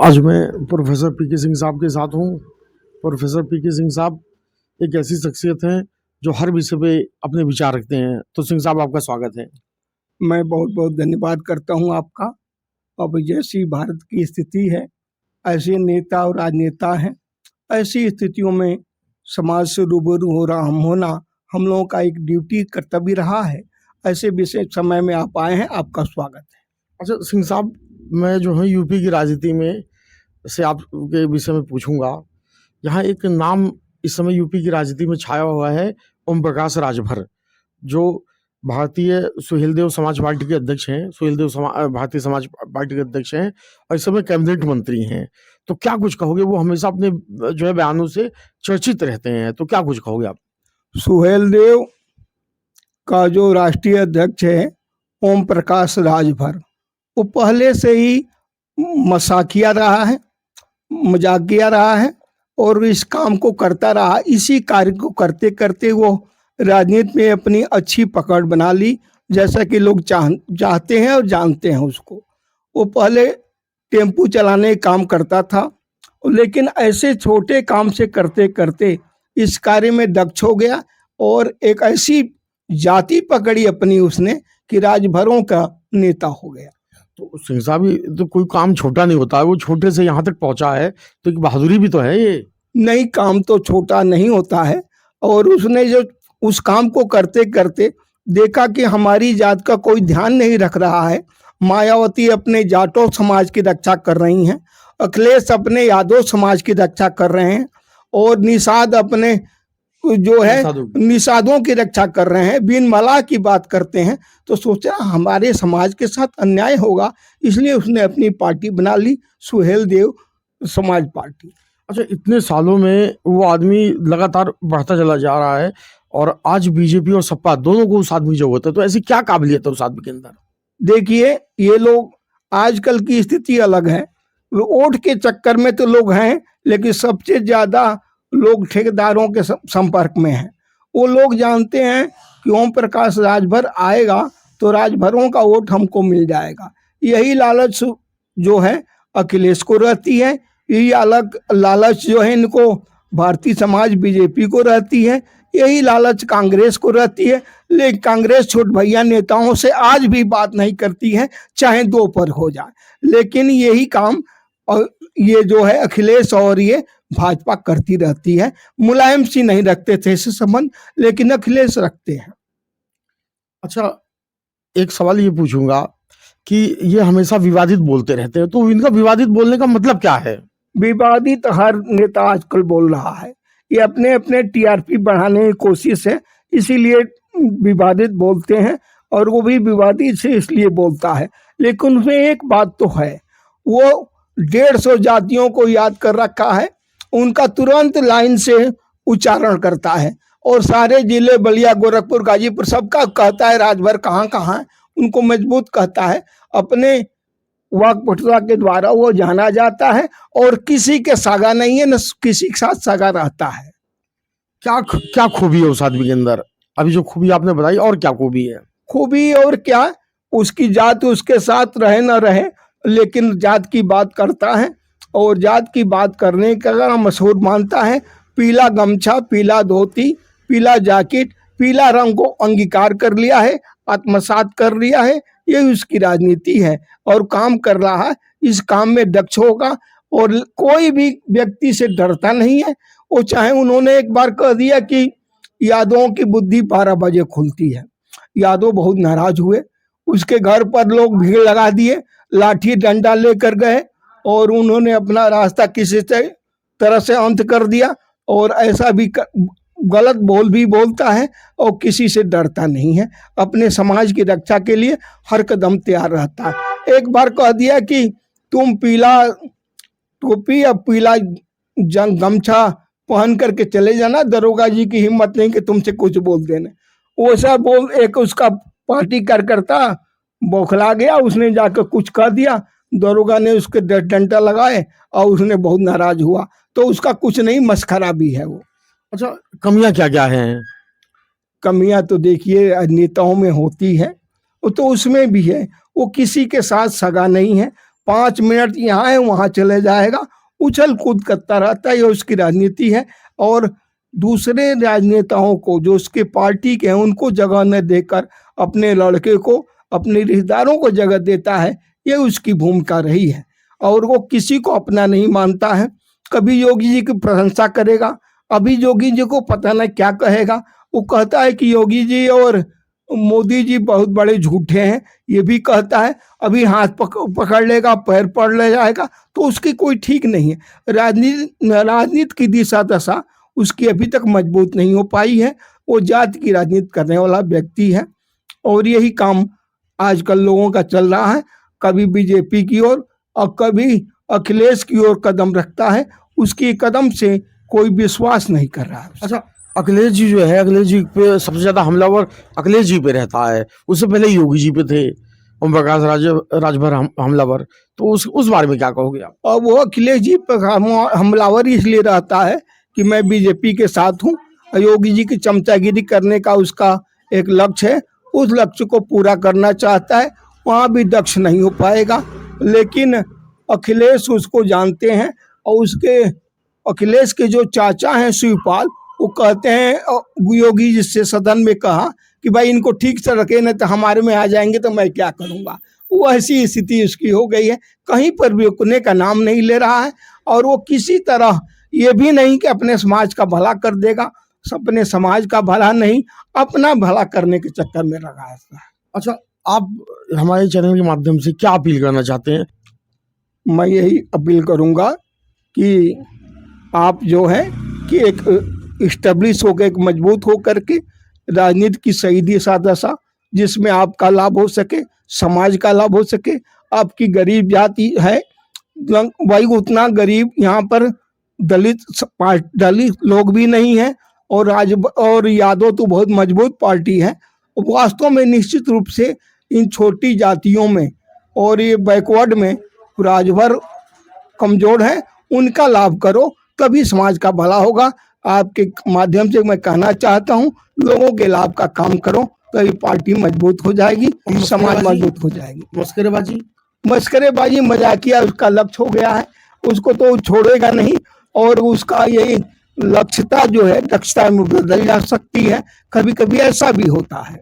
आज मैं प्रोफेसर पीके सिंह साहब के साथ हूँ। प्रोफेसर पीके सिंह साहब एक ऐसी शख्सियत हैं जो हर विषय पे अपने विचार रखते हैं। तो सिंह साहब, आपका स्वागत है। मैं बहुत बहुत धन्यवाद करता हूं आपका। अब जैसी भारत की स्थिति है, ऐसे नेता और राजनेता हैं, ऐसी स्थितियों में समाज से रूबरू हो रहा होना हम लोगों का एक ड्यूटी कर्तव्य रहा है। ऐसे विशेष समय में आप आए हैं, आपका स्वागत है। अच्छा सिंह साहब, मैं जो है यूपी की राजनीति में से आपके विषय में पूछूंगा। यहाँ एक नाम इस समय यूपी की राजनीति में छाया हुआ है, ओम प्रकाश राजभर, जो भारतीय सुहेलदेव समाज पार्टी के अध्यक्ष हैं। भारतीय समाज पार्टी के अध्यक्ष हैं और इस समय कैबिनेट मंत्री हैं। तो क्या कुछ कहोगे? वो हमेशा अपने जो है बयानों से चर्चित रहते हैं, तो क्या कुछ कहोगे आप? सुहेलदेव का जो राष्ट्रीय अध्यक्ष है ओम प्रकाश राजभर, वो पहले से ही मजाकिया रहा है, मजाकिया रहा है और इस काम को करता रहा। इसी कार्य को करते करते वो राजनीति में अपनी अच्छी पकड़ बना ली, जैसा कि लोग चाहते हैं और जानते हैं उसको। वो पहले टेम्पू चलाने का काम करता था, लेकिन ऐसे छोटे काम से करते करते इस कार्य में दक्ष हो गया और एक ऐसी जाति पकड़ी अपनी उसने कि राजभरों का नेता हो गया। तो सिंह साहब, ये तो कोई काम छोटा नहीं होता है, वो छोटे से यहाँ तक पहुंचा है, तो एक बहादुरी भी तो है ये। नहीं, काम तो छोटा नहीं होता है। और उसने जो उस काम को करते करते देखा कि हमारी जात का कोई ध्यान नहीं रख रहा है। मायावती अपने जाटों समाज की रक्षा कर रही हैं, अखिलेश अपने यादव समाज की रक्षा कर रहे हैं और निषाद अपने जो है निषादों की रक्षा कर रहे हैं, बिन मलाह की बात करते हैं। तो सोचा हमारे समाज के साथ अन्याय होगा, इसलिए उसने अपनी पार्टी बना ली, सुहेलदेव समाज पार्टी। अच्छा, इतने सालों में वो आदमी लगातार बढ़ता चला जा रहा है और आज बीजेपी और सपा दोनों को उस आदमी जो होता है, तो ऐसी क्या काबिलियत है उस आदमी के अंदर? देखिए, ये लोग आजकल की स्थिति अलग है। वोट के चक्कर में तो लोग हैं, लेकिन सबसे ज्यादा लोग ठेकेदारों के संपर्क में हैं। वो लोग जानते हैं कि ओम प्रकाश राजभर आएगा तो राजभरों का वोट हमको मिल जाएगा। यही लालच जो है अखिलेश को रहती है, यही अलग लालच जो है इनको भारतीय समाज बीजेपी को रहती है, यही लालच कांग्रेस को रहती है। लेकिन कांग्रेस छोट भैया नेताओं से आज भी बात नहीं करती है, चाहे दो पर हो जाए। लेकिन यही काम और ये जो है अखिलेश और ये भाजपा करती रहती है। मुलायम सी नहीं रखते थे इससे संबंध, लेकिन अखिलेश रखते हैं। अच्छा, एक सवाल ये पूछूंगा कि ये हमेशा विवादित बोलते रहते हैं, तो इनका विवादित बोलने का मतलब क्या है? विवादित हर नेता आजकल बोल रहा है, ये अपने अपने टीआरपी बढ़ाने की कोशिश है, इसीलिए विवादित बोलते हैं। और वो भी विवादित से इसलिए बोलता है, लेकिन उसमें एक बात तो है, वो 150 जातियों को याद कर रखा है, उनका तुरंत लाइन से उच्चारण करता है और सारे जिले बलिया, गोरखपुर, गाजीपुर सबका कहता है राजभर कहाँ कहाँ है, उनको मजबूत कहता है। अपने वाक्पटुता के द्वारा वो जाना जाता है और किसी के सागा नहीं है, न किसी के साथ सागा रहता है। क्या क्या खूबी है उस आदमी के अंदर? अभी जो खूबी आपने बताई, और क्या खूबी है? खूबी और क्या, उसकी जात उसके साथ रहे न रहे, लेकिन जात की बात करता है और जात की बात करने का मशहूर मानता है। पीला गमछा, पीला धोती, पीला जैकेट, पीला रंग को अंगीकार कर लिया है, आत्मसात कर लिया है। ये उसकी राजनीति है और काम कर रहा है, इस काम में दक्ष होगा और कोई भी व्यक्ति से डरता नहीं है। वो चाहे उन्होंने एक बार कह दिया कि यादवों की बुद्धि 12 बजे खुलती है, यादव बहुत नाराज हुए, उसके घर पर लोग भीड़ लगा दिए, लाठी डंडा लेकर गए और उन्होंने अपना रास्ता किसी तरह से अंत कर दिया। और ऐसा भी गलत बोल भी बोलता है और किसी से डरता नहीं है, अपने समाज की रक्षा के लिए हर कदम तैयार रहता है। एक बार कह दिया कि तुम पीला टोपी या पीला गमछा पहन करके चले जाना, दरोगा जी की हिम्मत नहीं कि तुमसे कुछ बोल देना। वैसा बोल एक उसका पार्टी कार्यकर्ता बौखला गया, उसने जाकर कुछ कह दिया, दरोगा ने उसके डंडा लगाए और उसने बहुत नाराज हुआ। तो उसका कुछ नहीं, मस्खरा भी है वो। अच्छा, कमियां क्या क्या हैं? कमियां तो देखिए नेताओं में होती है, वो तो उसमें भी है, वो किसी के साथ सगा नहीं है, 5 मिनट यहाँ है वहाँ चले जाएगा, उछल कूद करता रहता है। ये उसकी राजनीति है। और दूसरे राजनेताओं को जो उसके पार्टी के हैं उनको जगह न देकर अपने लड़के को, अपने रिश्तेदारों को जगह देता है। ये उसकी भूमिका रही है और वो किसी को अपना नहीं मानता है। कभी योगी जी की प्रशंसा करेगा, अभी योगी जी को पता नहीं क्या कहेगा। वो कहता है कि योगी जी और मोदी जी बहुत बड़े झूठे हैं, ये भी कहता है। अभी हाथ पकड़ लेगा, पैर पड़ ले जाएगा, तो उसकी कोई ठीक नहीं है। राजनीति की दिशा दशा उसकी अभी तक मजबूत नहीं हो पाई है। वो जाति की राजनीति करने वाला व्यक्ति है और यही काम आजकल लोगों का चल रहा है। कभी बीजेपी की ओर और कभी अखिलेश की ओर कदम रखता है। उसकी कदम से कोई विश्वास नहीं कर रहा है। अच्छा, अखिलेश जी जो है, अखिलेश जी पे सबसे ज्यादा हमलावर अखिलेश जी पे रहता है। उससे पहले योगी जी पे थे ओम प्रकाश राजभर हमलावर। तो उस बारे में क्या कहोगे आप? और वो अखिलेश जी पर हमलावर इसलिए रहता है कि मैं बीजेपी के साथ हूँ। योगी जी की चमचागिरी करने का उसका एक लक्ष्य है, उस लक्ष्य को पूरा करना चाहता है। वहाँ भी दक्ष नहीं हो पाएगा। लेकिन अखिलेश उसको जानते हैं और उसके अखिलेश के जो चाचा हैं शिवपाल, वो कहते हैं योगी जी से सदन में कहा कि भाई इनको ठीक से रखे, नहीं तो हमारे में आ जाएंगे तो मैं क्या करूँगा। वो ऐसी स्थिति उसकी हो गई है, कहीं पर भी रुकने का नाम नहीं ले रहा है। और वो किसी तरह ये भी नहीं कि अपने समाज का भला कर देगा, अपने समाज का भला नहीं, अपना भला करने के चक्कर में लगा है। अच्छा, आप हमारे चैनल के माध्यम से क्या अपील करना चाहते हैं? मैं यही अपील करूंगा कि आप जो है कि एक इस्टेब्लिश होकर, एक मजबूत होकर के राजनीति की सही दिशा दशा, जिसमें आपका लाभ हो सके, समाज का लाभ हो सके। आपकी गरीब जाति है, भाई उतना गरीब यहाँ पर दलित लोग भी नहीं है। और यादव तो बहुत मजबूत पार्टी है। वास्तव में निश्चित रूप से इन छोटी जातियों में और ये बैकवर्ड में राजभर कमजोर है, उनका लाभ करो, तभी समाज का भला होगा। आपके माध्यम से मैं कहना चाहता हूँ, लोगों के लाभ का काम करो, तभी पार्टी मजबूत हो जाएगी, समाज मजबूत हो जाएगी। मस्करेबाजी मजाकिया उसका लक्ष्य हो गया है, उसको तो छोड़ेगा नहीं। और उसका ये लक्ष्यता जो है दक्षता में बदल जा सकती है, कभी कभी ऐसा भी होता है।